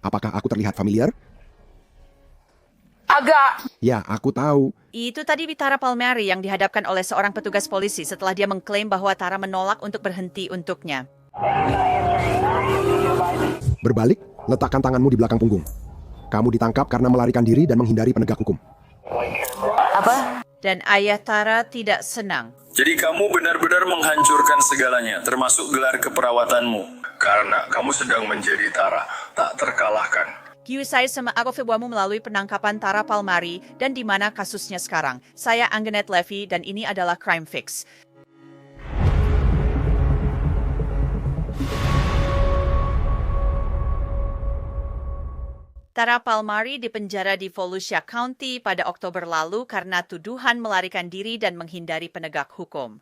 Apakah aku terlihat familiar? Agak. Ya, aku tahu. Itu tadi Tara Palmieri yang dihadapkan oleh seorang petugas polisi setelah dia mengklaim bahwa Tara menolak untuk berhenti untuknya. Berbalik, letakkan tanganmu di belakang punggung. Kamu ditangkap karena melarikan diri dan menghindari penegak hukum. Apa? Dan ayah Tara tidak senang. Jadi kamu benar-benar menghancurkan segalanya, termasuk gelar keperawatanmu. Karena kamu sedang menjadi Tara, tak terkalahkan. Saya sama aku Februari melalui penangkapan Tara Palmieri dan di mana kasusnya sekarang. Saya Angenette Levy dan ini adalah Crime Fix. Tara Palmieri dipenjara di Volusia County pada Oktober lalu karena tuduhan melarikan diri dan menghindari penegak hukum.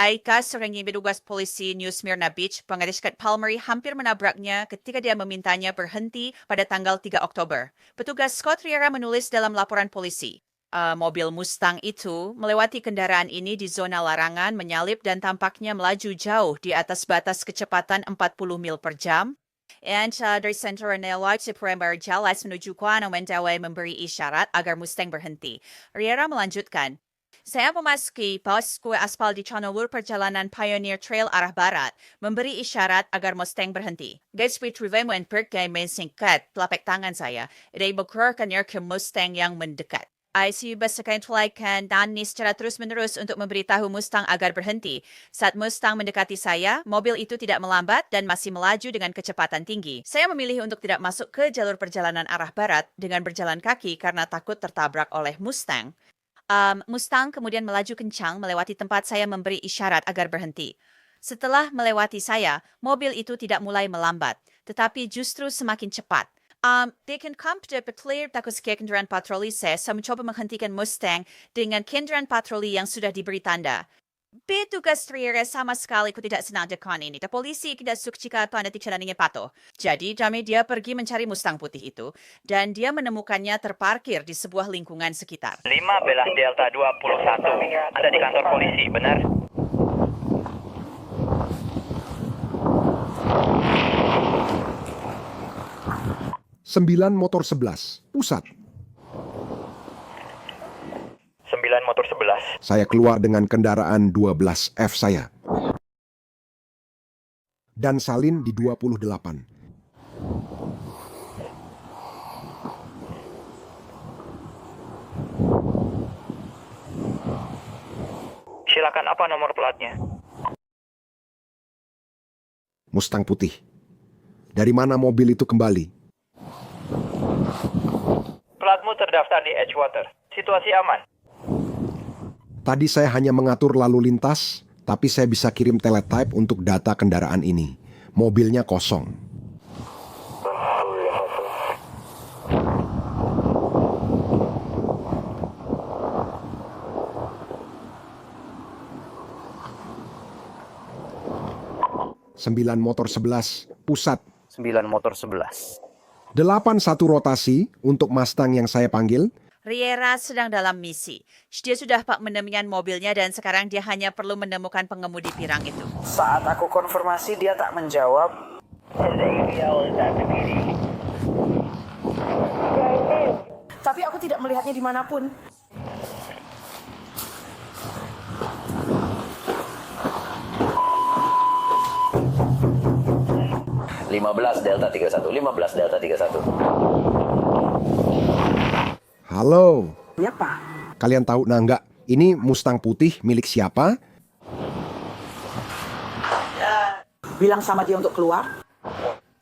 Aika, seorang petugas polisi New Smyrna Beach, pengadiskat Palmieri hampir menabraknya ketika dia memintanya berhenti pada tanggal 3 Oktober. Petugas Scott Riera menulis dalam laporan polisi. Mobil Mustang itu melewati kendaraan ini di zona larangan, menyalip dan tampaknya melaju jauh di atas batas kecepatan 40 mil per jam. And dari Central Light Supreme jelas menuju Kuala Mentawai memberi isyarat agar Mustang berhenti. Riera melanjutkan, saya memasuki pos kue aspal di Chanelur perjalanan Pioneer Trail arah barat, memberi isyarat agar Mustang berhenti. Gatsby Trivemo and Perkay singkat telapak tangan saya, dan mengeluarkannya ke Mustang yang mendekat. ICU basakan tulaikan Dani secara terus-menerus untuk memberitahu Mustang agar berhenti. Saat Mustang mendekati saya, mobil itu tidak melambat dan masih melaju dengan kecepatan tinggi. Saya memilih untuk tidak masuk ke jalur perjalanan arah barat dengan berjalan kaki karena takut tertabrak oleh Mustang. Mustang kemudian melaju kencang melewati tempat saya memberi isyarat agar berhenti. Setelah melewati saya, mobil itu tidak mulai melambat, tetapi justru semakin cepat. They can come to the clear takut kendaraan patroli saya mencoba menghentikan Mustang dengan kendaraan patroli yang sudah diberi tanda. Petugas Riera sama sekali tidak senang dengan ini. Polisi tidak suka jika tanda tidak ingin patuh. Jadi, dia pergi mencari Mustang putih itu, dan dia menemukannya terparkir di sebuah lingkungan sekitar. 5 belah Delta 21. Anda di kantor polisi, benar? Sembilan motor 11, pusat. 9 motor 11. Saya keluar dengan kendaraan 12F saya. Dan salin di 28. Silakan, apa nomor platnya? Mustang putih. Dari mana mobil itu kembali? Platmu terdaftar di Edgewater. Situasi aman. Tadi saya hanya mengatur lalu lintas, tapi saya bisa kirim teletype untuk data kendaraan ini. Mobilnya kosong. Sembilan motor 11, pusat. 9 motor 11. 81 rotasi untuk Mustang yang saya panggil. Riera sedang dalam misi. Dia sudah menemukan mobilnya dan sekarang dia hanya perlu menemukan pengemudi pirang itu. Saat aku konfirmasi dia tak menjawab. Tapi aku tidak melihatnya dimanapun. Delta 31, 15 Delta 31. Halo. Ya, Pak. Kalian tahu nggak? Ini Mustang putih milik siapa? Bilang sama dia untuk keluar.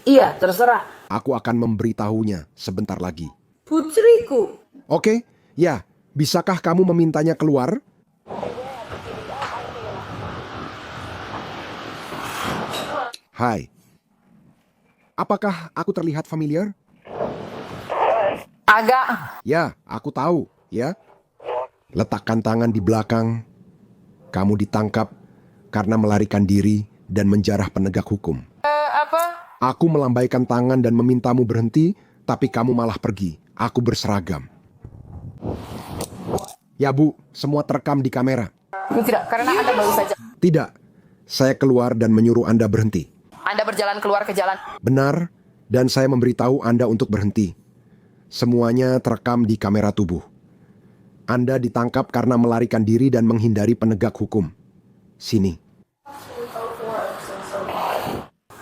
Iya, terserah. Aku akan memberitahunya sebentar lagi. Putriku. Oke, ya. Bisakah kamu memintanya keluar? Hai. Apakah aku terlihat familiar? Agak. Ya, aku tahu, ya. Letakkan tangan di belakang. Kamu ditangkap karena melarikan diri dan menjarah penegak hukum. Apa? Aku melambaikan tangan dan memintamu berhenti, tapi kamu malah pergi. Aku berseragam. Ya, Bu, semua terekam di kamera. Tidak, karena Anda baru saja. Tidak, saya keluar dan menyuruh Anda berhenti. Anda berjalan keluar ke jalan. Benar, Dan saya memberitahu Anda untuk berhenti. Semuanya terekam di kamera tubuh. Anda ditangkap karena melarikan diri dan menghindari penegak hukum. Sini.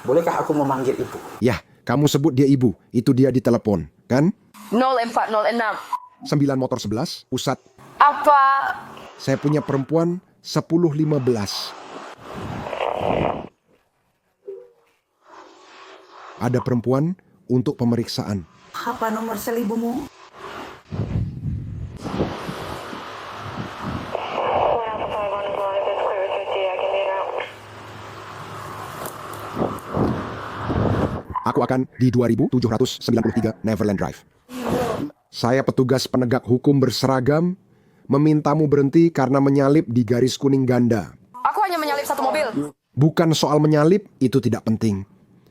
Bolehkah aku memanggil ibu? Ya, kamu sebut dia ibu. Itu dia di telepon, kan? 0406. 9 motor 11, pusat. Apa? Saya punya perempuan 1015. Ada perempuan untuk pemeriksaan. Apa nomor selibumu? Aku akan di 2793 Neverland Drive. Saya petugas penegak hukum berseragam, memintamu berhenti karena menyalip di garis kuning ganda. Aku hanya menyalip satu mobil. Bukan soal menyalip, itu tidak penting.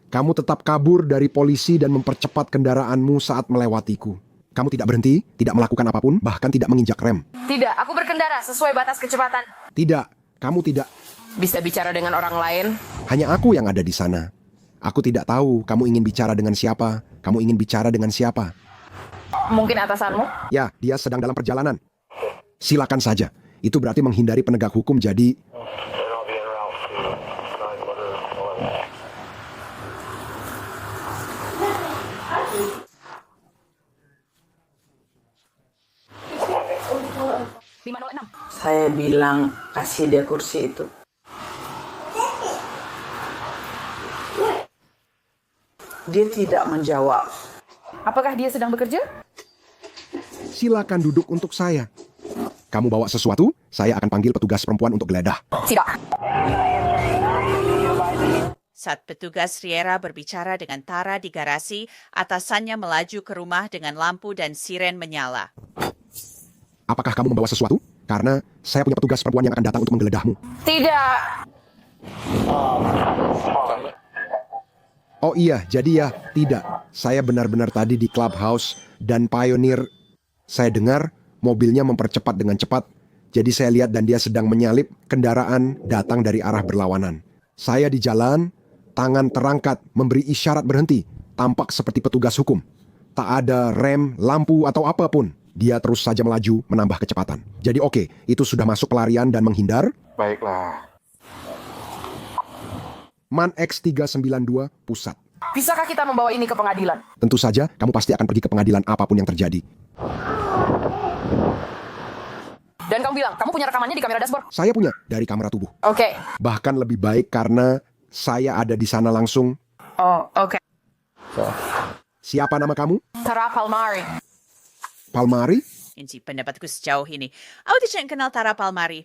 Kamu tetap kabur dari polisi dan mempercepat kendaraanmu saat melewatiku. Kamu tidak berhenti, tidak melakukan apapun, bahkan tidak menginjak rem. Tidak, aku berkendara sesuai batas kecepatan. Tidak, kamu tidak. Bisa bicara dengan orang lain? Hanya aku yang ada di sana. Aku tidak tahu kamu ingin bicara dengan siapa. Kamu ingin bicara dengan siapa? Mungkin atasanmu? Ya, dia sedang dalam perjalanan. Silakan saja. Itu berarti menghindari penegak hukum, jadi... Saya bilang kasih dia kursi itu. Dia tidak menjawab. Apakah dia sedang bekerja? Silakan duduk untuk saya. Kamu bawa sesuatu, saya akan panggil petugas perempuan untuk geledah. Tidak. Saat petugas Riera berbicara dengan Tara di garasi, atasannya melaju ke rumah dengan lampu dan siren menyala. Apakah kamu membawa sesuatu? Karena saya punya petugas perempuan yang akan datang untuk menggeledahmu. Tidak. Oh iya, jadi ya, tidak. Saya benar-benar tadi di Clubhouse dan Pioneer. Saya dengar mobilnya mempercepat dengan cepat. Jadi saya lihat dan dia sedang menyalip kendaraan datang dari arah berlawanan. Saya di jalan, tangan terangkat, memberi isyarat berhenti. Tampak seperti petugas hukum. Tak ada rem, lampu, atau apapun. Dia terus saja melaju, menambah kecepatan. Jadi oke, itu sudah masuk pelarian dan menghindar. Baiklah. MAN X392, pusat. Bisakah kita membawa ini ke pengadilan? Tentu saja, kamu pasti akan pergi ke pengadilan apapun yang terjadi. Dan kamu bilang, kamu punya rekamannya di kamera dashboard? Saya punya, dari kamera tubuh. Oke. Bahkan lebih baik karena saya ada di sana langsung. Oh, oke. Siapa nama kamu? Tara Palmari. Palmari? Ini pendapatku sejauh ini. Aku tidak kenal Tara Palmari.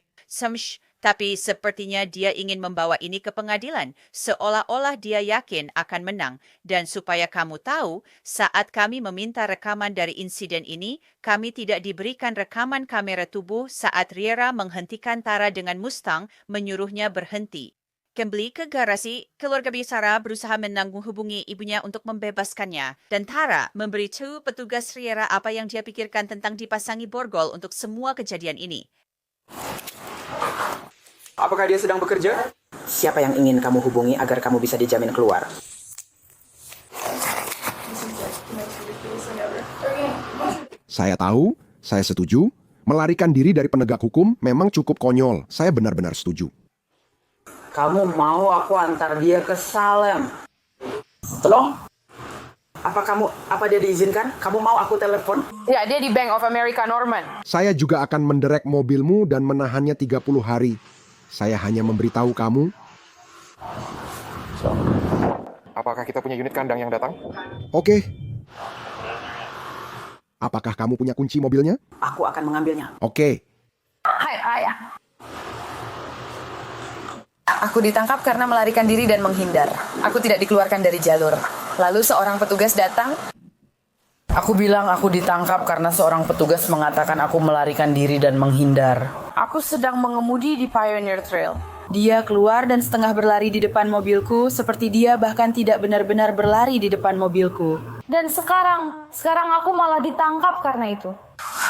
Tapi sepertinya dia ingin membawa ini ke pengadilan. Seolah-olah dia yakin akan menang. Dan supaya kamu tahu, saat kami meminta rekaman dari insiden ini, kami tidak diberikan rekaman kamera tubuh saat Riera menghentikan Tara dengan Mustang, menyuruhnya berhenti. Kembali ke garasi, keluarga Bisara berusaha menghubungi ibunya untuk membebaskannya. Dan Tara memberitahu petugas Riera apa yang dia pikirkan tentang dipasangi borgol untuk semua kejadian ini. Apakah dia sedang bekerja? Siapa yang ingin kamu hubungi agar kamu bisa dijamin keluar? Saya tahu, saya setuju. Melarikan diri dari penegak hukum memang cukup konyol. Saya benar-benar setuju. Kamu mau aku antar dia ke Salem? Tolong? Apa dia diizinkan? Kamu mau aku telepon? Ya, dia di Bank of America Norman. Saya juga akan menderek mobilmu dan menahannya 30 hari. Saya hanya memberitahu kamu. Apakah kita punya unit kandang yang datang? Oke. Apakah kamu punya kunci mobilnya? Aku akan mengambilnya. Oke. Hai, ayah. Aku ditangkap karena melarikan diri dan menghindar. Aku tidak dikeluarkan dari jalur. Lalu seorang petugas datang. Aku bilang aku ditangkap karena seorang petugas mengatakan aku melarikan diri dan menghindar. Aku sedang mengemudi di Pioneer Trail. Dia keluar dan setengah berlari di depan mobilku, seperti dia bahkan tidak benar-benar berlari di depan mobilku. Dan sekarang aku malah ditangkap karena itu.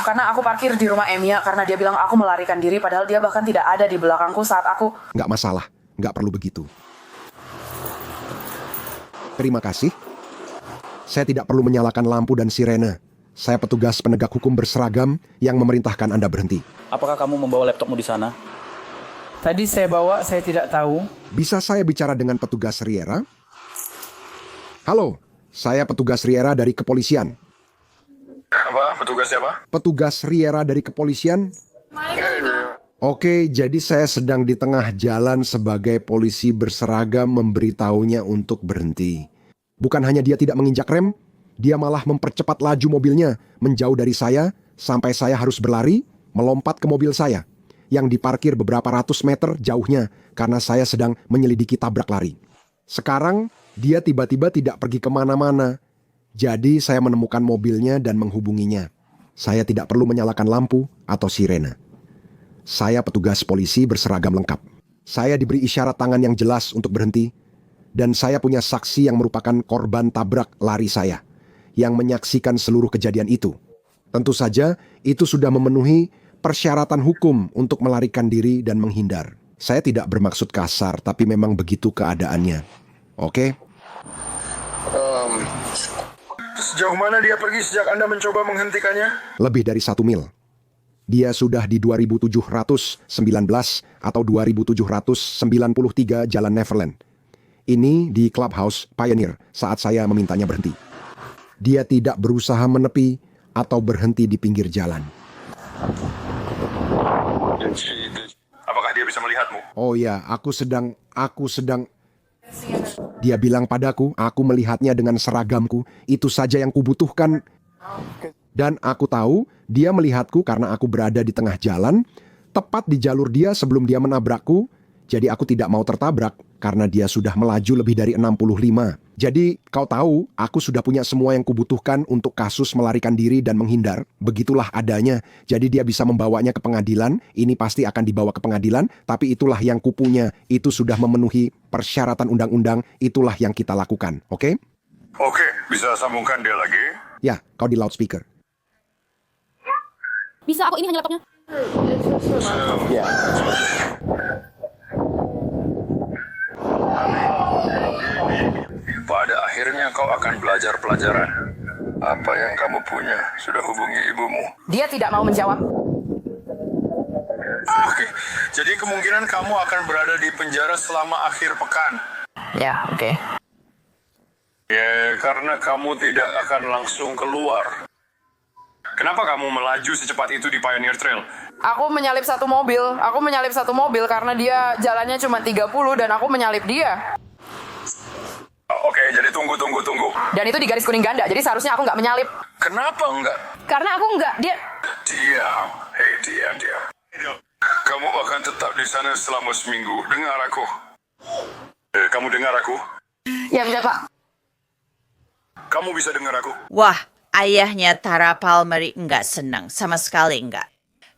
Karena aku parkir di rumah Emia karena dia bilang aku melarikan diri padahal dia bahkan tidak ada di belakangku saat aku... Nggak masalah, nggak perlu begitu. Terima kasih. Saya tidak perlu menyalakan lampu dan sirene. Saya petugas penegak hukum berseragam yang memerintahkan Anda berhenti. Apakah kamu membawa laptopmu di sana? Tadi saya bawa, saya tidak tahu. Bisa saya bicara dengan petugas Riera? Halo, saya petugas Riera dari kepolisian. Apa? Petugas siapa? Petugas Riera dari kepolisian? Oke, jadi saya sedang di tengah jalan sebagai polisi berseragam memberitahunya untuk berhenti. Bukan hanya dia tidak menginjak rem, dia malah mempercepat laju mobilnya, menjauh dari saya, sampai saya harus berlari, melompat ke mobil saya, yang diparkir beberapa ratus meter jauhnya, karena saya sedang menyelidiki tabrak lari. Sekarang, dia tiba-tiba tidak pergi kemana-mana. Jadi saya menemukan mobilnya dan menghubunginya. Saya tidak perlu menyalakan lampu atau sirene. Saya petugas polisi berseragam lengkap. Saya diberi isyarat tangan yang jelas untuk berhenti. Dan saya punya saksi yang merupakan korban tabrak lari saya, yang menyaksikan seluruh kejadian itu. Tentu saja, itu sudah memenuhi persyaratan hukum untuk melarikan diri dan menghindar. Saya tidak bermaksud kasar, tapi memang begitu keadaannya. Oke? Sejauh mana dia pergi sejak Anda mencoba menghentikannya? Lebih dari 1 mil. Dia sudah di 2719 atau 2793 Jalan Neverland. Ini di Clubhouse Pioneer saat saya memintanya berhenti. Dia tidak berusaha menepi atau berhenti di pinggir jalan. Apakah dia bisa melihatmu? Oh ya, aku sedang... Dia bilang padaku, aku melihatnya dengan seragamku, itu saja yang kubutuhkan. Dan aku tahu, dia melihatku karena aku berada di tengah jalan, tepat di jalur dia sebelum dia menabrakku. Jadi aku tidak mau tertabrak, karena dia sudah melaju lebih dari 65. Jadi kau tahu, aku sudah punya semua yang kubutuhkan untuk kasus melarikan diri dan menghindar. Begitulah adanya. Jadi dia bisa membawanya ke pengadilan, ini pasti akan dibawa ke pengadilan, tapi itulah yang kupunya. Itu sudah memenuhi persyaratan undang-undang, itulah yang kita lakukan, oke? Oke, bisa sambungkan dia lagi? Ya, kau di loudspeaker. Bisa aku ini hanya laptopnya? Pada akhirnya kau akan belajar pelajaran. Apa yang kamu punya? Sudah hubungi ibumu? Dia tidak mau menjawab. Oke, jadi kemungkinan kamu akan berada di penjara selama akhir pekan. Ya, oke. Ya, karena kamu tidak akan langsung keluar. Kenapa kamu melaju secepat itu di Pioneer Trail? Aku menyalip satu mobil karena dia jalannya cuma 30 dan aku menyalip dia. Oke, jadi tunggu. Dan itu di garis kuning ganda, jadi seharusnya aku nggak menyalip. Kenapa enggak? Karena aku enggak, dia... Diam. Hei, diam. Kamu akan tetap di sana selama seminggu. Dengar aku. Kamu dengar aku? Ya, bisa Pak. Kamu bisa dengar aku? Wah, ayahnya Tara Palmieri nggak senang, sama sekali nggak.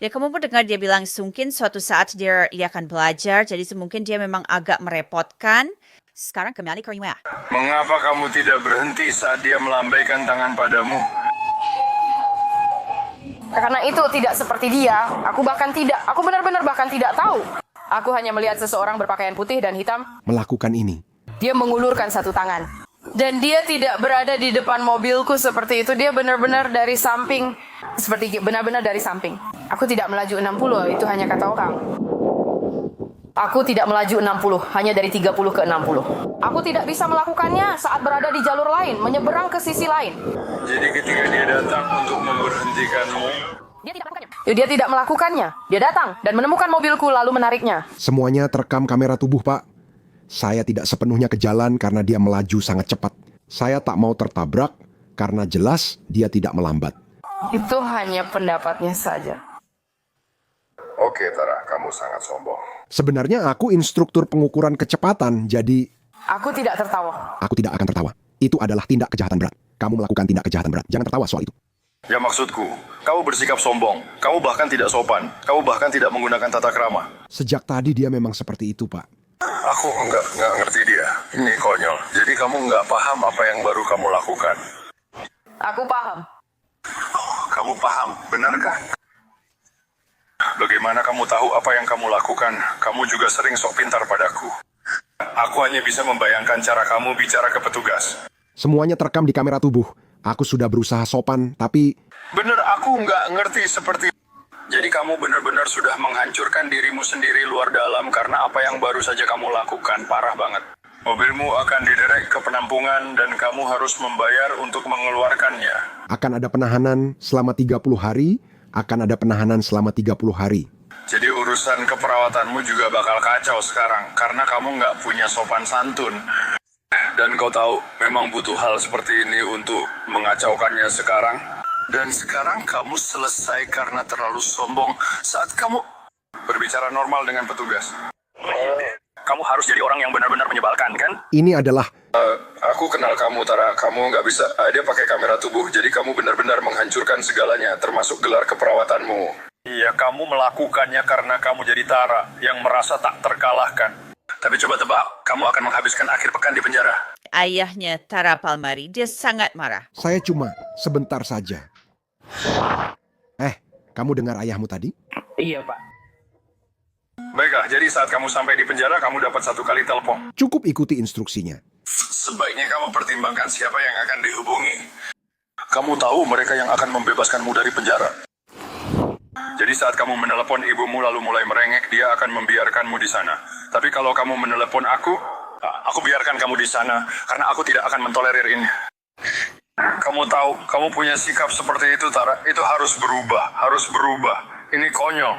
Ya kamu pun dengar dia bilang mungkin suatu saat dia akan belajar, jadi mungkin dia memang agak merepotkan. Sekarang kembali ke rumah. Mengapa kamu tidak berhenti saat dia melambaikan tangan padamu? Karena itu tidak seperti dia. Aku benar-benar bahkan tidak tahu. Aku hanya melihat seseorang berpakaian putih dan hitam. Melakukan ini. Dia mengulurkan satu tangan. Dan dia tidak berada di depan mobilku seperti itu. Dia benar-benar dari samping. Benar-benar dari samping. Aku tidak melaju 60, itu hanya kata orang. Aku tidak melaju 60, hanya dari 30 ke 60. Aku tidak bisa melakukannya saat berada di jalur lain, menyeberang ke sisi lain. Jadi ketika dia datang untuk memberhentikanmu, Dia tidak melakukannya. Dia datang dan menemukan mobilku lalu menariknya. Semuanya terekam kamera tubuh, Pak. Saya tidak sepenuhnya ke jalan karena dia melaju sangat cepat. Saya tak mau tertabrak karena jelas dia tidak melambat. Itu hanya pendapatnya saja. oke Tara, kamu sangat sombong. Sebenarnya aku instruktur pengukuran kecepatan, jadi... Aku tidak tertawa. Aku tidak akan tertawa. Itu adalah tindak kejahatan berat. Kamu melakukan tindak kejahatan berat. Jangan tertawa soal itu. Ya maksudku, kamu bersikap sombong. Kamu bahkan tidak sopan. Kamu bahkan tidak menggunakan tata krama. Sejak tadi dia memang seperti itu, Pak. Aku nggak ngerti dia. Ini konyol. Jadi kamu nggak paham apa yang baru kamu lakukan. Aku paham. Kamu paham, benarkah? Bagaimana kamu tahu apa yang kamu lakukan? Kamu juga sering sok pintar padaku. Aku hanya bisa membayangkan cara kamu bicara ke petugas. Semuanya terekam di kamera tubuh. Aku sudah berusaha sopan, tapi Bener, aku nggak ngerti seperti. Jadi kamu benar-benar sudah menghancurkan dirimu sendiri luar dalam karena apa yang baru saja kamu lakukan. Parah banget. Mobilmu akan diderek ke penampungan dan kamu harus membayar untuk mengeluarkannya. akan ada penahanan selama 30 hari, akan ada penahanan selama 30 hari. Jadi urusan keperawatanmu juga bakal kacau sekarang karena kamu nggak punya sopan santun. Dan kau tahu, memang butuh hal seperti ini untuk mengacaukannya sekarang. Dan sekarang kamu selesai karena terlalu sombong saat kamu berbicara normal dengan petugas. Kamu harus jadi orang yang benar-benar menyebalkan, kan? Ini adalah Aku kenal kamu, Tara. Kamu nggak bisa. Dia pakai kamera tubuh, jadi kamu benar-benar menghancurkan segalanya, termasuk gelar keperawatanmu. Iya, kamu melakukannya karena kamu jadi Tara yang merasa tak terkalahkan. Tapi coba tebak, kamu akan menghabiskan akhir pekan di penjara. Ayahnya Tara Palmari, dia sangat marah. saya cuma sebentar saja. Kamu dengar ayahmu tadi? Iya, Pak. Baiklah, jadi saat kamu sampai di penjara, kamu dapat 1 kali telepon. Cukup ikuti instruksinya. Sebaiknya kamu pertimbangkan siapa yang akan dihubungi. Kamu tahu mereka yang akan membebaskanmu dari penjara. Jadi saat kamu menelepon ibumu lalu mulai merengek, dia akan membiarkanmu di sana. Tapi kalau kamu menelepon aku biarkan kamu di sana, karena aku tidak akan mentolerir ini. Kamu tahu, kamu punya sikap seperti itu, Tara. Itu harus berubah. Ini konyol.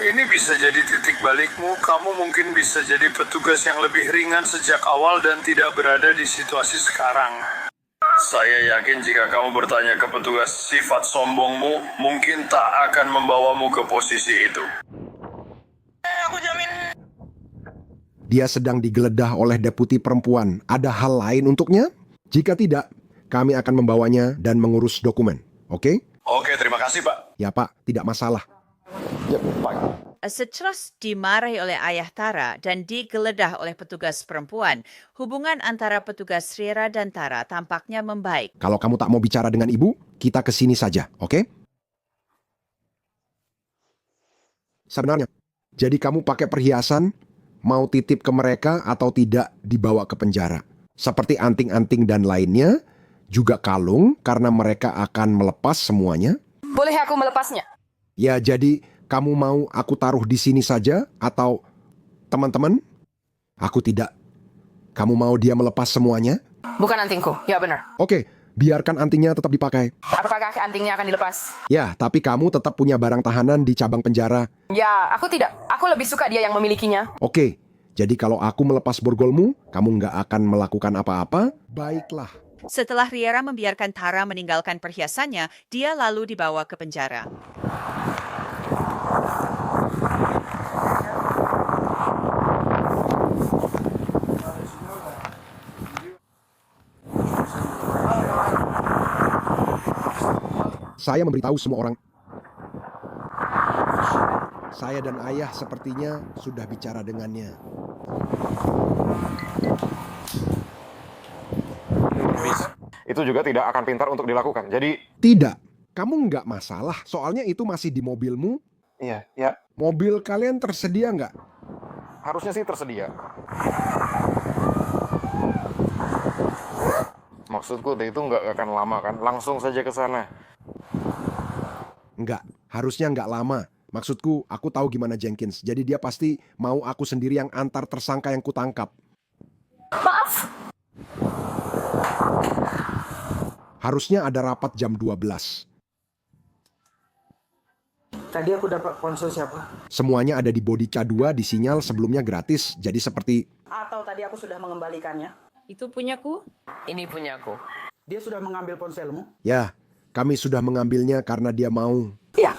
Ini bisa jadi titik balikmu. Kamu mungkin bisa jadi petugas yang lebih ringan sejak awal dan tidak berada di situasi sekarang. Saya yakin jika kamu bertanya ke petugas, sifat sombongmu mungkin tak akan membawamu ke posisi itu. Dia sedang digeledah oleh deputi perempuan. Ada hal lain untuknya? Jika tidak, kami akan membawanya dan mengurus dokumen. Oke? Oke, terima kasih, Pak. Ya, Pak. Tidak masalah. Setelah dimarahi oleh ayah Tara dan digeledah oleh petugas perempuan, hubungan antara petugas Riera dan Tara tampaknya membaik. Kalau kamu tak mau bicara dengan ibu, kita ke sini saja. Oke? Sebenarnya, jadi kamu pakai perhiasan, mau titip ke mereka atau tidak dibawa ke penjara. Seperti anting-anting dan lainnya, juga kalung karena mereka akan melepas semuanya. Boleh aku melepasnya? Ya, jadi kamu mau aku taruh di sini saja atau teman-teman? Aku tidak. Kamu mau dia melepas semuanya? Bukan antingku, ya benar. Oke, biarkan antingnya tetap dipakai. Apakah antingnya akan dilepas? Ya, tapi kamu tetap punya barang tahanan di cabang penjara. Ya, aku tidak. Aku lebih suka dia yang memilikinya. Oke, jadi kalau aku melepas borgolmu, kamu nggak akan melakukan apa-apa? Baiklah. Setelah Riera membiarkan Tara meninggalkan perhiasannya, dia lalu dibawa ke penjara. Saya memberitahu semua orang. Saya dan ayah sepertinya sudah bicara dengannya. Itu juga tidak akan pintar untuk dilakukan. Jadi, Tidak, kamu nggak masalah. Soalnya itu masih di mobilmu. iya, ya, Mobil kalian tersedia nggak? harusnya sih tersedia. Maksudku itu nggak akan lama kan? Langsung saja ke sana. Nggak, harusnya nggak lama. Maksudku, aku tahu gimana Jenkins. Jadi dia pasti mau aku sendiri yang antar tersangka yang kutangkap. Maaf. Harusnya ada rapat jam 12. Tadi aku dapat ponsel siapa? Semuanya ada di Bodica 2, di sinyal sebelumnya gratis. Jadi seperti Atau tadi aku sudah mengembalikannya? Itu punyaku? Ini punyaku. Dia sudah mengambil ponselmu? ya, kami sudah mengambilnya karena dia mau. Iya.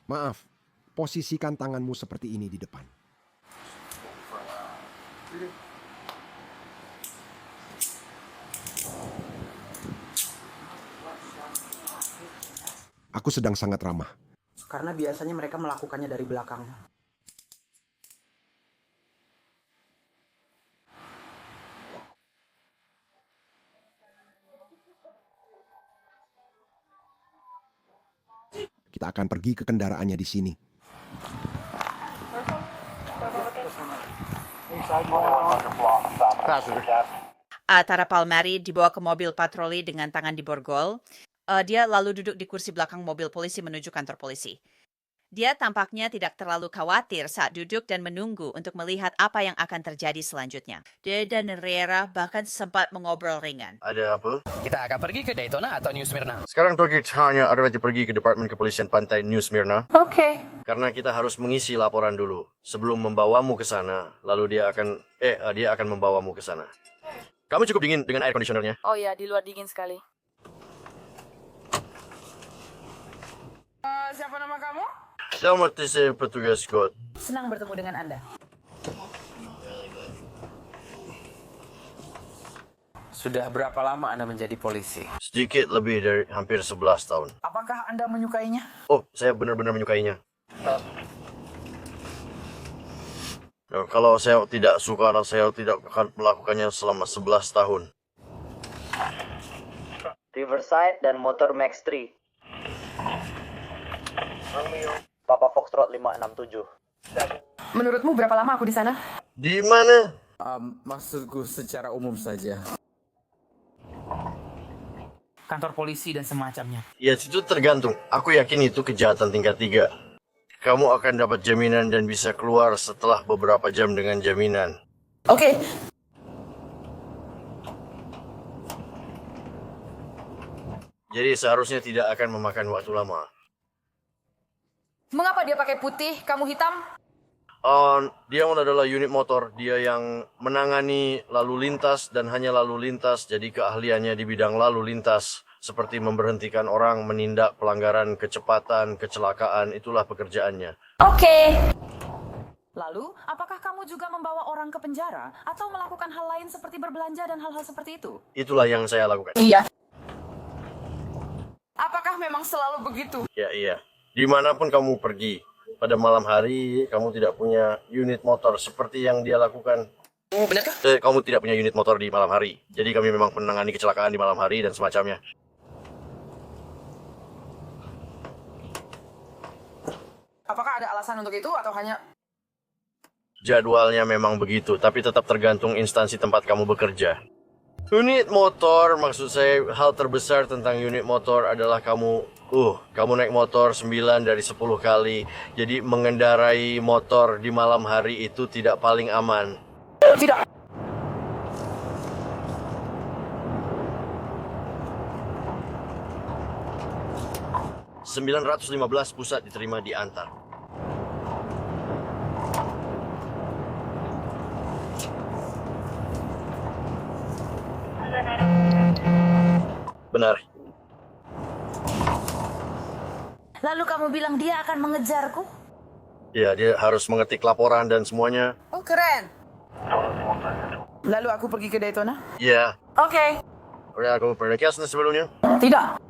Maaf, posisikan tanganmu seperti ini di depan. Aku sedang sangat ramah. Karena biasanya mereka melakukannya dari belakang. Kita akan pergi ke kendaraannya di sini. Tara Palmieri dibawa ke mobil patroli dengan tangan diborgol. Dia lalu duduk di kursi belakang mobil polisi menuju kantor polisi. Dia tampaknya tidak terlalu khawatir saat duduk dan menunggu untuk melihat apa yang akan terjadi selanjutnya. Dia dan Riera bahkan sempat mengobrol ringan. Ada apa? Kita akan pergi ke Daytona atau New Smyrna? Sekarang target hanya adalah pergi ke Departemen Kepolisian Pantai New Smyrna. Oke. Karena kita harus mengisi laporan dulu sebelum membawamu ke sana. Lalu dia akan membawamu ke sana. Kamu cukup dingin dengan air conditionernya? Oh ya, di luar dingin sekali. Siapa nama kamu? Selamat saya petugas Scott. Senang bertemu dengan Anda. Sudah berapa lama Anda menjadi polisi? Sedikit lebih dari hampir 11 tahun. Apakah Anda menyukainya? Oh, saya benar-benar menyukainya. Nah, kalau saya tidak suka, saya tidak akan melakukannya selama 11 tahun. Riverside dan motor Max 3. Papa Foxtrot 567. Menurutmu berapa lama aku di sana? Di mana? Maksudku secara umum saja. Kantor polisi dan semacamnya. Ya, itu tergantung. Aku yakin itu kejahatan tingkat 3. Kamu akan dapat jaminan dan bisa keluar setelah beberapa jam dengan jaminan. Oke. Jadi seharusnya tidak akan memakan waktu lama. Mengapa dia pakai putih, kamu hitam? Dia adalah unit motor. Dia yang menangani lalu lintas dan hanya lalu lintas. Jadi keahliannya di bidang lalu lintas. Seperti memberhentikan orang, menindak pelanggaran kecepatan, kecelakaan. Itulah pekerjaannya. Oke. Lalu, apakah kamu juga membawa orang ke penjara? Atau melakukan hal lain seperti berbelanja dan hal-hal seperti itu? Itulah yang saya lakukan. Iya. Apakah memang selalu begitu? Iya. Dimanapun kamu pergi, pada malam hari kamu tidak punya unit motor seperti yang dia lakukan. Benarkah? Kamu tidak punya unit motor di malam hari. Jadi kami memang menangani kecelakaan di malam hari dan semacamnya. Apakah ada alasan untuk itu atau hanya... Jadwalnya memang begitu, tapi tetap tergantung instansi tempat kamu bekerja. Unit motor, maksud saya hal terbesar tentang unit motor adalah kamu naik motor 9 dari 10 kali. Jadi mengendarai motor di malam hari itu tidak paling aman. Tidak. 915 pusat diterima di Antar. Benar. Lalu kamu bilang dia akan mengejarku? Ya, dia harus mengetik laporan dan semuanya. Oh, keren. Lalu aku pergi ke Daytona? Ya. Oke. Udah aku pernah kiasnya sebelumnya? Tidak.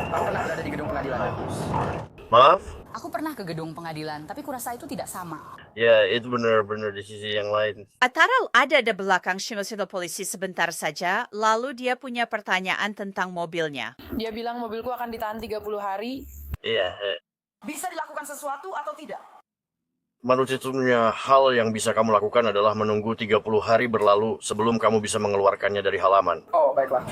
Aku pernah berada di gedung pengadilan. Maaf? Aku pernah ke gedung pengadilan, tapi kurasa itu tidak sama. Ya, itu benar-benar di sisi yang lain. Tara ada di belakang mobil polisi sebentar saja, lalu dia punya pertanyaan tentang mobilnya. Dia bilang mobilku akan ditahan 30 hari. Iya. Bisa dilakukan sesuatu atau tidak? Menurut satunya hal yang bisa kamu lakukan adalah menunggu 30 hari berlalu sebelum kamu bisa mengeluarkannya dari halaman. Oh, baiklah.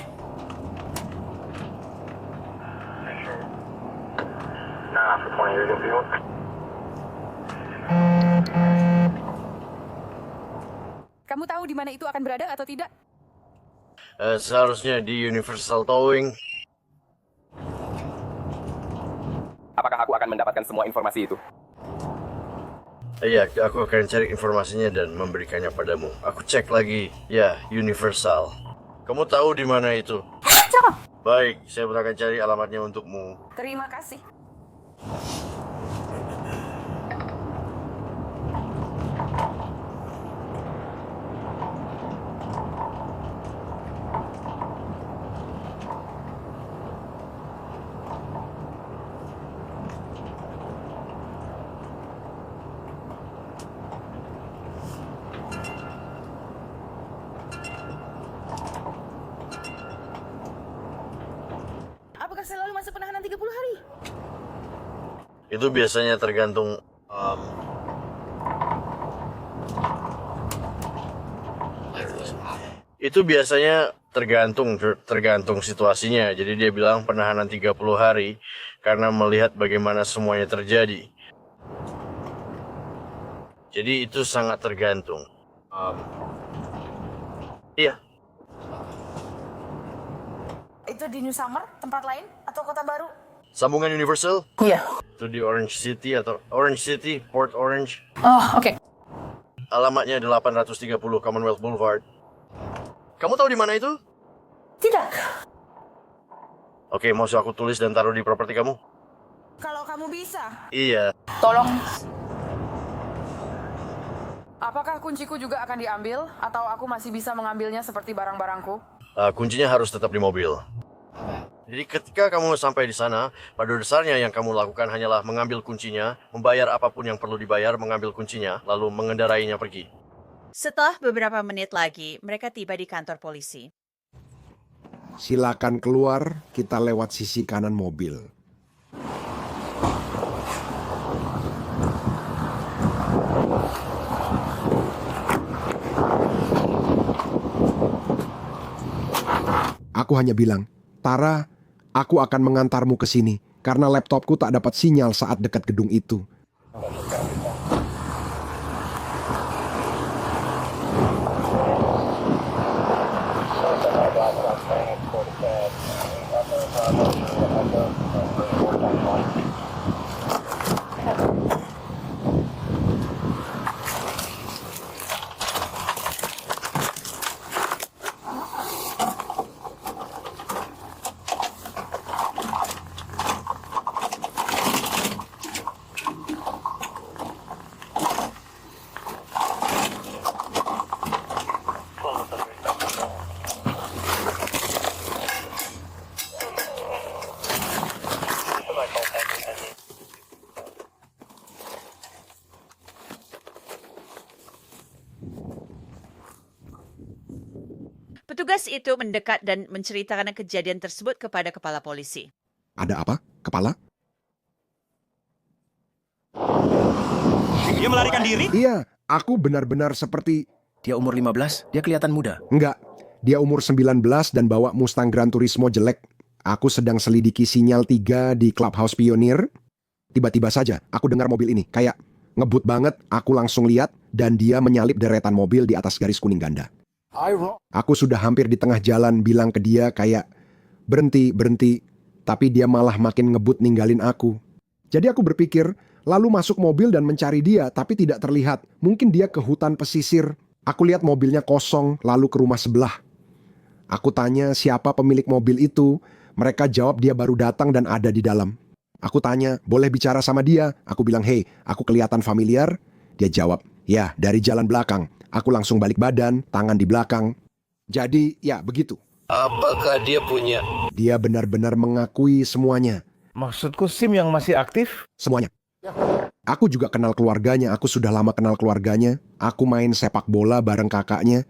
Kamu tahu di mana itu akan berada atau tidak? Seharusnya di Universal Towing. Apakah aku akan mendapatkan semua informasi itu? Iya, aku akan cari informasinya dan memberikannya padamu. Aku cek lagi. Ya, Universal. Kamu tahu di mana itu? Baik, saya akan cari alamatnya untukmu. Terima kasih. Apakah selalu masuk penahanan 30 hari? Itu biasanya tergantung Itu biasanya tergantung situasinya. Jadi dia bilang penahanan 30 hari karena melihat bagaimana semuanya terjadi. Jadi itu sangat tergantung. Iya. Itu di New Summer, tempat lain, atau kota baru? Sambungan Universal? Iya. Itu di Orange City atau Orange City, Port Orange. Oh, oke. Alamatnya 830 Commonwealth Boulevard. Kamu tahu di mana itu? Tidak. Oke, mau aku tulis dan taruh di properti kamu? Kalau kamu bisa. Iya. Tolong. Apakah kunciku juga akan diambil, atau aku masih bisa mengambilnya seperti barang-barangku? Kuncinya harus tetap di mobil. Jadi ketika kamu sampai di sana, pada dasarnya yang kamu lakukan hanyalah mengambil kuncinya, membayar apapun yang perlu dibayar, mengambil kuncinya, lalu mengendarainya pergi. Setelah beberapa menit lagi, mereka tiba di kantor polisi. Silakan keluar, kita lewat sisi kanan mobil. Aku hanya bilang, Tara, aku akan mengantarmu ke sini karena laptopku tak dapat sinyal saat dekat gedung itu. Petugas itu mendekat dan menceritakan kejadian tersebut kepada kepala polisi. Ada apa? Kepala? Dia melarikan diri? Iya, aku benar-benar seperti... Dia umur 15, dia kelihatan muda. Enggak, dia umur 19 dan bawa Mustang Gran Turismo jelek. Aku sedang selidiki sinyal 3 di Clubhouse Pioneer. Tiba-tiba saja, aku dengar mobil ini. Kayak ngebut banget, aku langsung lihat dan dia menyalip deretan mobil di atas garis kuning ganda. Aku sudah hampir di tengah jalan bilang ke dia kayak, berhenti, berhenti. Tapi dia malah makin ngebut ninggalin aku. Jadi aku berpikir, lalu masuk mobil dan mencari dia, tapi tidak terlihat. Mungkin dia ke hutan pesisir. Aku lihat mobilnya kosong, lalu ke rumah sebelah. Aku tanya siapa pemilik mobil itu. Mereka jawab dia baru datang dan ada di dalam. Aku tanya, boleh bicara sama dia? Aku bilang, hey, aku kelihatan familiar? Dia jawab, ya, dari jalan belakang. Aku langsung balik badan, tangan di belakang. Jadi, ya begitu. Apakah dia punya? Dia benar-benar mengakui semuanya. Maksudku SIM yang masih aktif? Semuanya. Aku juga kenal keluarganya, aku sudah lama kenal keluarganya. Aku main sepak bola bareng kakaknya.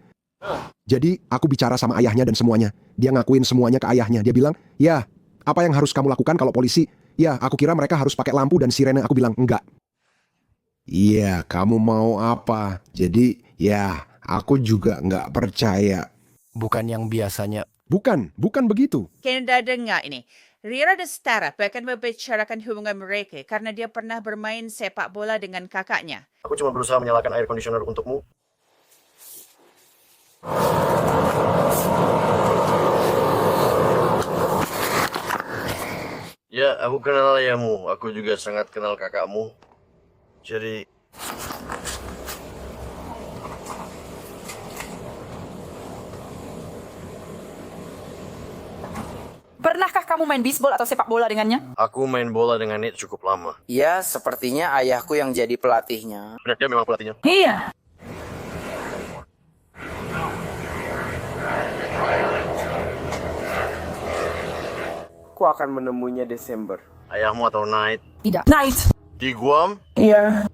Jadi, aku bicara sama ayahnya dan semuanya. Dia ngakuin semuanya ke ayahnya. Dia bilang, ya, apa yang harus kamu lakukan kalau polisi? Ya, aku kira mereka harus pakai lampu dan sirene. Aku bilang, enggak. Iya, kamu mau apa? Jadi, ya, aku juga nggak percaya. Bukan yang biasanya. Bukan begitu. Kanda dengar ini. Rira dan Stara bahkan membicarakan hubungan mereka karena dia pernah bermain sepak bola dengan kakaknya. Aku cuma berusaha menyalakan air conditioner untukmu. Ya, aku kenal ayahmu. Aku juga sangat kenal kakakmu. Jadi... Pernahkah kamu main bisbol atau sepak bola dengannya? Aku main bola dengan Nate cukup lama. Ya, sepertinya ayahku yang jadi pelatihnya. Benar, dia memang pelatihnya. Iya. Aku akan menemuinya Desember. Ayahmu atau Nate? Tidak. Night. Di Guam? Iya.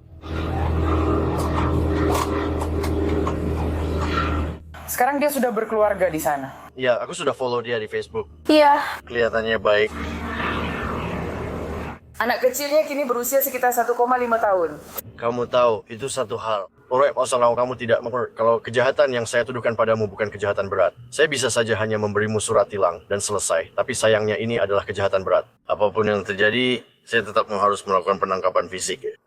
Sekarang dia sudah berkeluarga di sana. Ya, aku sudah follow dia di Facebook. Iya. Kelihatannya baik. Anak kecilnya kini berusia sekitar 1,5 tahun. Kamu tahu, itu satu hal. Alright, masalah kamu tidak kalau kejahatan yang saya tuduhkan padamu bukan kejahatan berat. Saya bisa saja hanya memberimu surat tilang dan selesai. Tapi sayangnya ini adalah kejahatan berat. Apapun yang terjadi, saya tetap harus melakukan penangkapan fisik.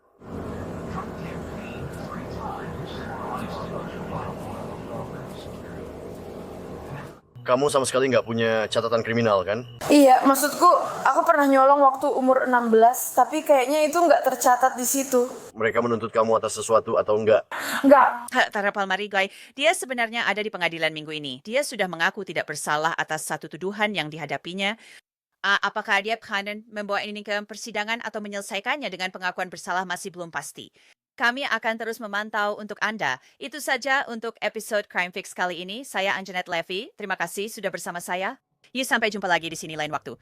Kamu sama sekali nggak punya catatan kriminal, kan? Iya, maksudku aku pernah nyolong waktu umur 16, tapi kayaknya itu nggak tercatat di situ. Mereka menuntut kamu atas sesuatu atau enggak? Nggak. Tara Palmarigoy, dia sebenarnya ada di pengadilan minggu ini. Dia sudah mengaku tidak bersalah atas satu tuduhan yang dihadapinya. Apakah dia akan membawa ini ke persidangan atau menyelesaikannya dengan pengakuan bersalah masih belum pasti. Kami akan terus memantau untuk Anda. Itu saja untuk episode Crime Fix kali ini. Saya Anjanette Levy. Terima kasih sudah bersama saya. Yuk sampai jumpa lagi di sini lain waktu.